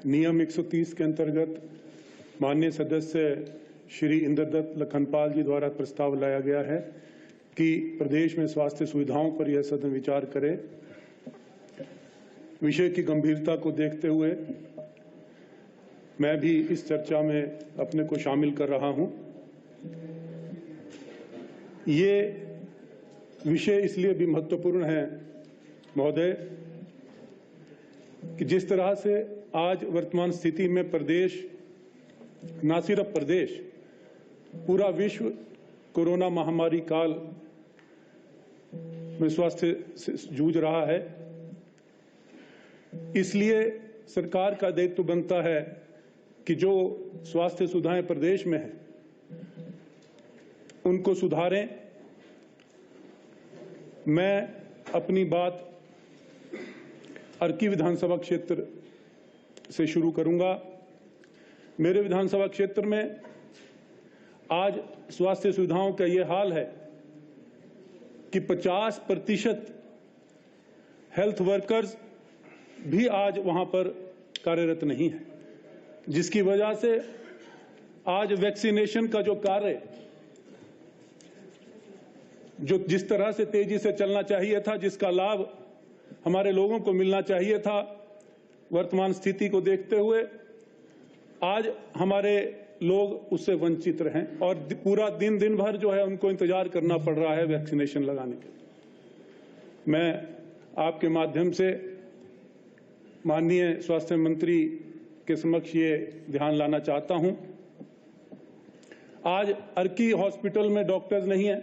नियम 130 के अंतर्गत माननीय सदस्य श्री इंद्रदत्त लखनपाल जी द्वारा प्रस्ताव लाया गया है कि प्रदेश में स्वास्थ्य सुविधाओं पर यह सदन विचार करे। विषय की गंभीरता को देखते हुए मैं भी इस चर्चा में अपने को शामिल कर रहा हूं। ये विषय इसलिए भी महत्वपूर्ण है महोदय कि जिस तरह से आज वर्तमान स्थिति में प्रदेश, न सिर्फ प्रदेश, पूरा विश्व कोरोना महामारी काल में स्वास्थ्य से जूझ रहा है, इसलिए सरकार का दायित्व बनता है कि जो स्वास्थ्य सुविधाएं प्रदेश में हैं उनको सुधारें। मैं अपनी बात अर्की विधानसभा क्षेत्र से शुरू करूंगा। मेरे विधानसभा क्षेत्र में आज स्वास्थ्य सुविधाओं का ये हाल है कि 50% हेल्थ वर्कर्स भी आज वहां पर कार्यरत नहीं है, जिसकी वजह से आज वैक्सीनेशन का जो कार्य जो जिस तरह से तेजी से चलना चाहिए था, जिसका लाभ हमारे लोगों को मिलना चाहिए था, वर्तमान स्थिति को देखते हुए आज हमारे लोग उससे वंचित रहे और पूरा दिन भर जो है उनको इंतजार करना पड़ रहा है वैक्सीनेशन लगाने के। मैं आपके माध्यम से माननीय स्वास्थ्य मंत्री के समक्ष ये ध्यान लाना चाहता हूं। आज अर्की हॉस्पिटल में डॉक्टर्स नहीं है।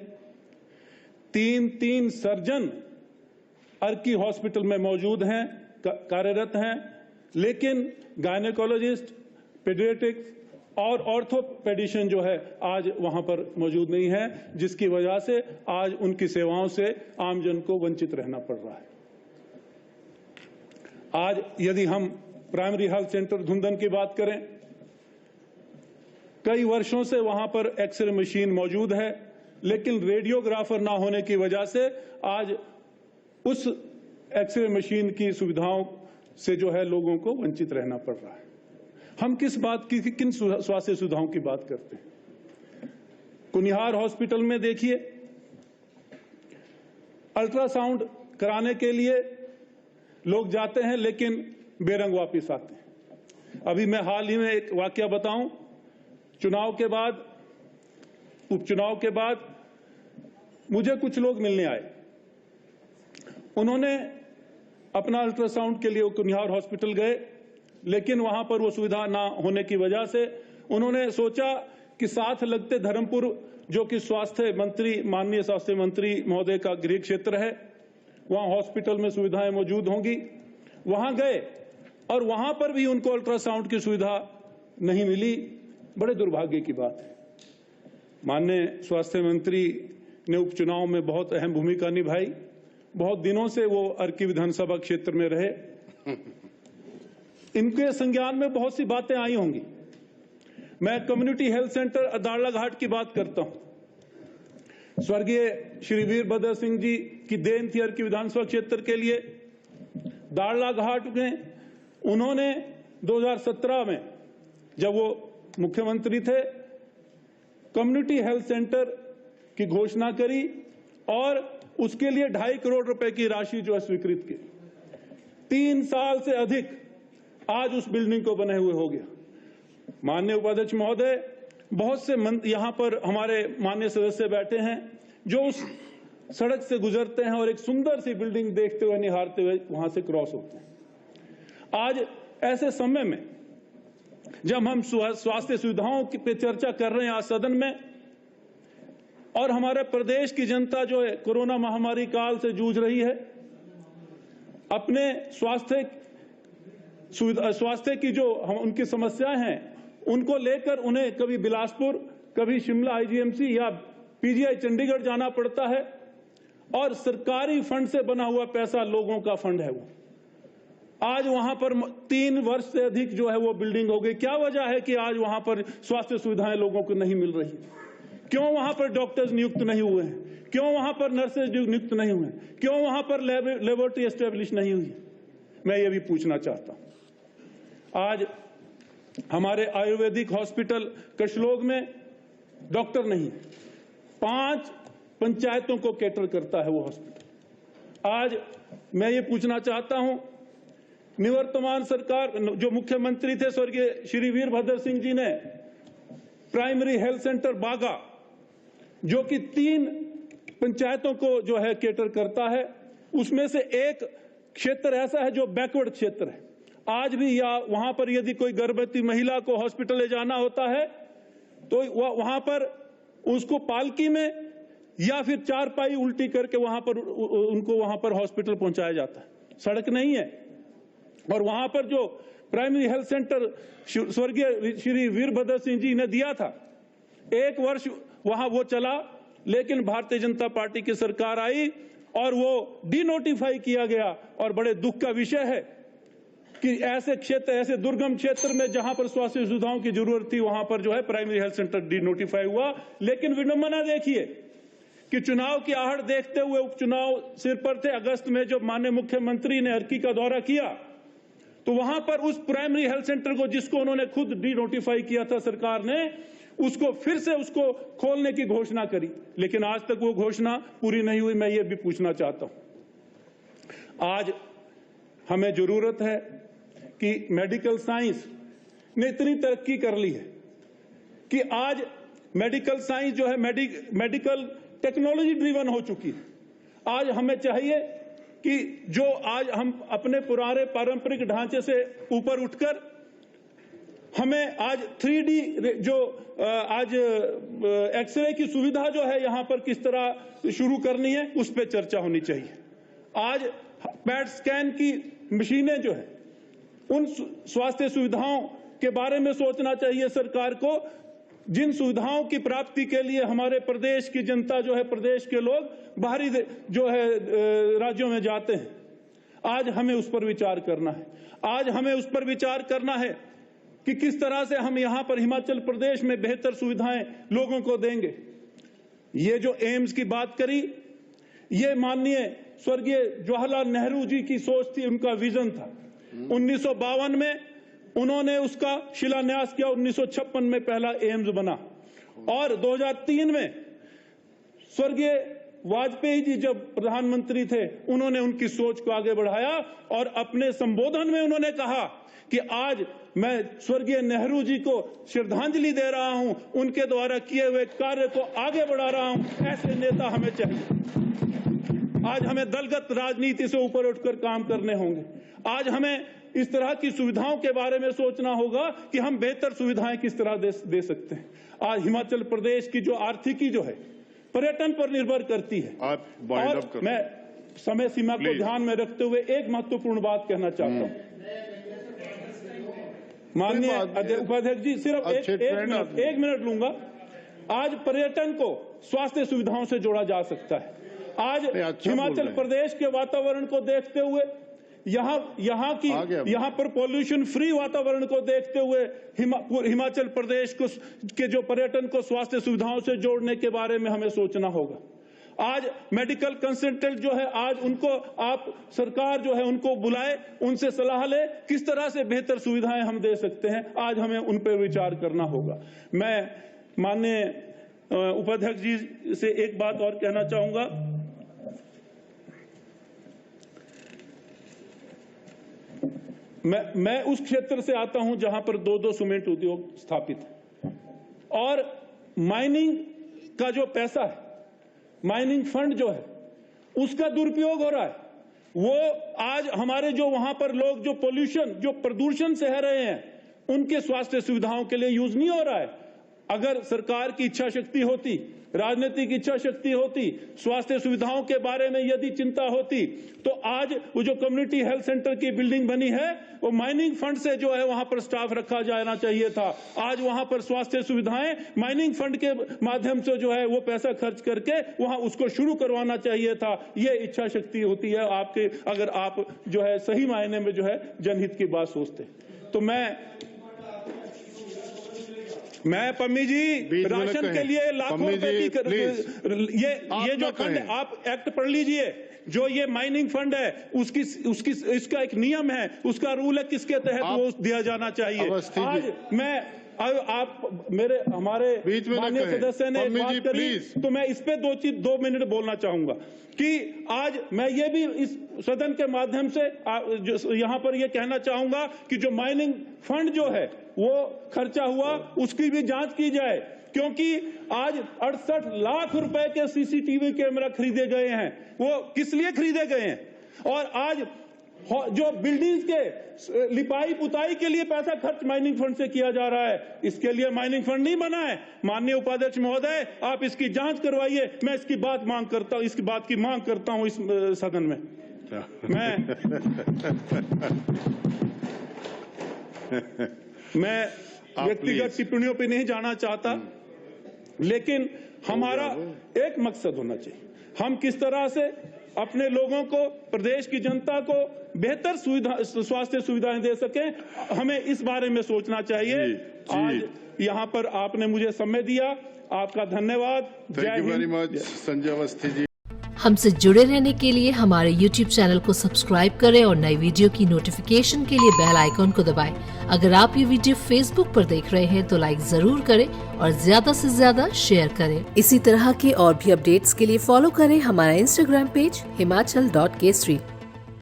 3 सर्जन अर्की हॉस्पिटल में मौजूद हैं, कार्यरत हैं, लेकिन गायनेकोलॉजिस्ट, पीडियाट्रिक्स और ऑर्थोपेडिशियन जो है आज वहां पर मौजूद नहीं है, जिसकी वजह से आज उनकी सेवाओं से आमजन को वंचित रहना पड़ रहा है। आज यदि हम प्राइमरी हेल्थ सेंटर धुंधन की बात करें, कई वर्षों से वहां पर एक्सरे मशीन मौजूद है, लेकिन रेडियोग्राफर ना होने की वजह से आज उस एक्सरे मशीन की सुविधाओं से जो है लोगों को वंचित रहना पड़ रहा है। हम किन स्वास्थ्य सुविधाओं की बात करते हैं? कुनिहार हॉस्पिटल में देखिए, अल्ट्रासाउंड कराने के लिए लोग जाते हैं लेकिन बेरंग वापस आते हैं। अभी मैं हाल ही में एक वाकया बताऊं। चुनाव के बाद, उपचुनाव के बाद मुझे कुछ लोग मिलने आए। उन्होंने अपना अल्ट्रासाउंड के लिए कुनिहार हॉस्पिटल गए, लेकिन वहां पर वो सुविधा ना होने की वजह से उन्होंने सोचा कि साथ लगते धर्मपुर, जो कि स्वास्थ्य मंत्री, माननीय स्वास्थ्य मंत्री महोदय का गृह क्षेत्र है, वहां हॉस्पिटल में सुविधाएं मौजूद होंगी। वहां गए और वहां पर भी उनको अल्ट्रासाउंड की सुविधा नहीं मिली। बड़े दुर्भाग्य की बात है। माननीय स्वास्थ्य मंत्री ने उपचुनाव में बहुत अहम भूमिका निभाई। बहुत दिनों से वो अर्की विधानसभा क्षेत्र में रहे। इनके संज्ञान में बहुत सी बातें आई होंगी। मैं कम्युनिटी हेल्थ सेंटर दाड़ला घाट की बात करता हूं। स्वर्गीय श्री वीरभद्र सिंह जी की देन थी अर्की विधानसभा क्षेत्र के लिए। दाड़ला घाट में उन्होंने 2017 में, जब वो मुख्यमंत्री थे, कम्युनिटी हेल्थ सेंटर की घोषणा करी और उसके लिए 2.5 करोड़ रुपए की राशि जो है स्वीकृत की। 3 साल से अधिक आज उस बिल्डिंग को बने हुए हो गया। माननीय उपाध्यक्ष महोदय, बहुत से यहां पर हमारे माननीय सदस्य बैठे हैं जो उस सड़क से गुजरते हैं और एक सुंदर सी बिल्डिंग देखते हुए, निहारते हुए वहां से क्रॉस होते हैं। आज ऐसे समय में जब हम स्वास्थ्य सुविधाओं पे चर्चा कर रहे हैं आज सदन में, और हमारे प्रदेश की जनता जो है कोरोना महामारी काल से जूझ रही है, अपने स्वास्थ्य की जो उनकी समस्याएं हैं उनको लेकर उन्हें कभी बिलासपुर, कभी शिमला आईजीएमसी या पीजीआई चंडीगढ़ जाना पड़ता है, और सरकारी फंड से बना हुआ पैसा लोगों का फंड है। वो आज वहां पर 3 वर्ष से अधिक जो है वो बिल्डिंग हो गई। क्या वजह है कि आज वहां पर स्वास्थ्य सुविधाएं लोगों को नहीं मिल रही? क्यों वहां पर डॉक्टर्स नियुक्त नहीं हुए हैं? क्यों वहां पर नर्सेज नियुक्त नहीं हुए? क्यों वहां पर लेबोरेटरी एस्टेब्लिश नहीं हुई? मैं ये भी पूछना चाहता हूं। आज हमारे आयुर्वेदिक हॉस्पिटल कशलोग में डॉक्टर नहीं है, 5 पंचायतों को कैटर करता है वो हॉस्पिटल। आज मैं ये पूछना चाहता हूं, निवर्तमान सरकार जो मुख्यमंत्री थे स्वर्गीय श्री वीरभद्र सिंह जी ने प्राइमरी हेल्थ सेंटर बागा, जो कि 3 पंचायतों को जो है कैटर करता है, उसमें से एक क्षेत्र ऐसा है जो बैकवर्ड क्षेत्र है। आज भी या वहां पर यदि कोई गर्भवती महिला को हॉस्पिटल ले जाना होता है तो वहां पर उसको पालकी में या फिर 4 पाई उल्टी करके उनको वहां पर हॉस्पिटल पहुंचाया जाता है। सड़क नहीं है। और वहां पर जो प्राइमरी हेल्थ सेंटर स्वर्गीय श्री वीरभद्र सिंह जी ने दिया था, 1 वर्ष वहां वो चला, लेकिन भारतीय जनता पार्टी की सरकार आई और वो डिनोटिफाई किया गया। और बड़े दुख का विषय है कि ऐसे क्षेत्र, ऐसे दुर्गम क्षेत्र में जहां पर स्वास्थ्य सुविधाओं की जरूरत थी, वहां पर जो है प्राइमरी हेल्थ सेंटर डिनोटिफाई हुआ। लेकिन विडंबना देखिए कि चुनाव की आहट देखते हुए, उपचुनाव सिर पर थे, अगस्त में जब माननीय मुख्यमंत्री ने अर्की का दौरा किया तो वहां पर उस प्राइमरी हेल्थ सेंटर को, जिसको उन्होंने खुद डिनोटिफाई किया था सरकार ने, उसको फिर से उसको खोलने की घोषणा करी। लेकिन आज तक वो घोषणा पूरी नहीं हुई। मैं ये भी पूछना चाहता हूं, आज हमें जरूरत है कि मेडिकल साइंस ने इतनी तरक्की कर ली है कि आज मेडिकल साइंस जो है मेडिकल टेक्नोलॉजी ड्रिवन हो चुकी है। आज हमें चाहिए कि जो आज हम अपने पुराने पारंपरिक ढांचे से ऊपर उठकर हमें आज 3D जो आज एक्सरे की सुविधा जो है यहां पर किस तरह शुरू करनी है, उस पर चर्चा होनी चाहिए। आज पैट स्कैन की मशीनें जो है, उन स्वास्थ्य सुविधाओं के बारे में सोचना चाहिए सरकार को, जिन सुविधाओं की प्राप्ति के लिए हमारे प्रदेश की जनता जो है, प्रदेश के लोग बाहरी जो है राज्यों में जाते हैं। आज हमें उस पर विचार करना है। आज हमें उस पर विचार करना है कि किस तरह से हम यहां पर हिमाचल प्रदेश में बेहतर सुविधाएं लोगों को देंगे। ये जो एम्स की बात करी, ये माननीय स्वर्गीय जवाहरलाल नेहरू जी की सोच थी, उनका विजन था। 1952 में उन्होंने उसका शिलान्यास किया, 1956 में पहला एम्स बना और 2003 में स्वर्गीय वाजपेयी जी जब प्रधानमंत्री थे, उन्होंने उनकी सोच को आगे बढ़ाया और अपने संबोधन में उन्होंने कहा कि आज मैं स्वर्गीय नेहरू जी को श्रद्धांजलि दे रहा हूं, उनके द्वारा किए हुए कार्य को आगे बढ़ा रहा हूं। ऐसे नेता हमें चाहिए। आज हमें दलगत राजनीति से ऊपर उठकर काम करने होंगे। आज हमें इस तरह की सुविधाओं के बारे में सोचना होगा कि हम बेहतर सुविधाएं किस तरह दे सकते हैं। आज हिमाचल प्रदेश की जो आर्थिकी जो है पर्यटन पर निर्भर करती है। और मैं समय सीमा को ध्यान में रखते हुए एक महत्वपूर्ण बात कहना चाहता हूं। माननीय उपाध्यक्ष जी, सिर्फ एक मिनट लूंगा। आज पर्यटन को स्वास्थ्य सुविधाओं से जोड़ा जा सकता है। आज हिमाचल प्रदेश के वातावरण को देखते हुए, यहाँ पर पॉल्यूशन फ्री वातावरण को देखते हुए हिमाचल प्रदेश के जो पर्यटन को स्वास्थ्य सुविधाओं से जोड़ने के बारे में हमें सोचना होगा। आज मेडिकल कंसल्टेंट जो है, आज उनको आप सरकार जो है उनको बुलाए, उनसे सलाह ले, किस तरह से बेहतर सुविधाएं हम दे सकते हैं। आज हमें उन पर विचार करना होगा। मैं माननीय उपाध्यक्ष जी से एक बात और कहना चाहूंगा। मैं उस क्षेत्र से आता हूं जहां पर 2 सीमेंट उद्योग स्थापित है और माइनिंग का जो पैसा है, माइनिंग फंड जो है, उसका दुरुपयोग हो रहा है। वो आज हमारे जो वहां पर लोग जो पोल्यूशन, जो प्रदूषण सह रहे हैं, उनके स्वास्थ्य सुविधाओं के लिए यूज नहीं हो रहा है। अगर सरकार की इच्छा शक्ति होती, राजनीतिक इच्छा शक्ति होती, स्वास्थ्य सुविधाओं के बारे में यदि चिंता होती, तो आज वो जो कम्युनिटी हेल्थ सेंटर की बिल्डिंग बनी है, वो माइनिंग फंड से जो है वहां पर स्टाफ रखा जाना चाहिए था। आज वहां पर स्वास्थ्य सुविधाएं माइनिंग फंड के माध्यम से जो है वो पैसा खर्च करके वहां उसको शुरू करवाना चाहिए था। ये इच्छा शक्ति होती है आपके, अगर आप जो है सही मायने में जो है जनहित की बात सोचते। तो मैं पम्मी जी, राशन के लिए लाखों रुपए की ये जो फंड, आप एक्ट पढ़ लीजिए जो ये माइनिंग फंड है इसका एक नियम है, उसका रूल है, किसके तहत वो दिया जाना चाहिए। आज मैं हमारे माननीय सदस्य ने बात करी, तो मैं इस पे 2 मिनट बोलना चाहूंगा कि आज मैं ये भी इस सदन के माध्यम से यहाँ पर ये कहना चाहूंगा कि जो माइनिंग फंड जो है वो खर्चा हुआ, उसकी भी जांच की जाए, क्योंकि आज 68 लाख रुपए के सीसीटीवी कैमरा खरीदे गए हैं। वो किस लिए खरीदे गए हैं? और आज जो बिल्डिंग्स के लिपाई पुताई के लिए पैसा खर्च माइनिंग फंड से किया जा रहा है, इसके लिए माइनिंग फंड नहीं बना है। माननीय उपाध्यक्ष महोदय, आप इसकी जांच करवाइए। मैं इसकी बात की मांग करता हूं इस सदन में। मैं व्यक्तिगत टिप्पणियों पे नहीं जाना चाहता, लेकिन हमारा एक मकसद होना चाहिए, हम किस तरह से अपने लोगों को, प्रदेश की जनता को बेहतर स्वास्थ्य सुविधाएं दे सकें, हमें इस बारे में सोचना चाहिए। आज यहाँ पर आपने मुझे समय दिया, आपका धन्यवाद। Thank you very much Sanjay Awasthi ji. हमसे जुड़े रहने के लिए हमारे YouTube चैनल को सब्सक्राइब करें और नई वीडियो की नोटिफिकेशन के लिए बेल आइकॉन को दबाएं। अगर आप ये वीडियो Facebook पर देख रहे हैं तो लाइक जरूर करें और ज्यादा से ज्यादा शेयर करें। इसी तरह के और भी अपडेट्स के लिए फॉलो करें हमारा Instagram पेज himachal.kesari।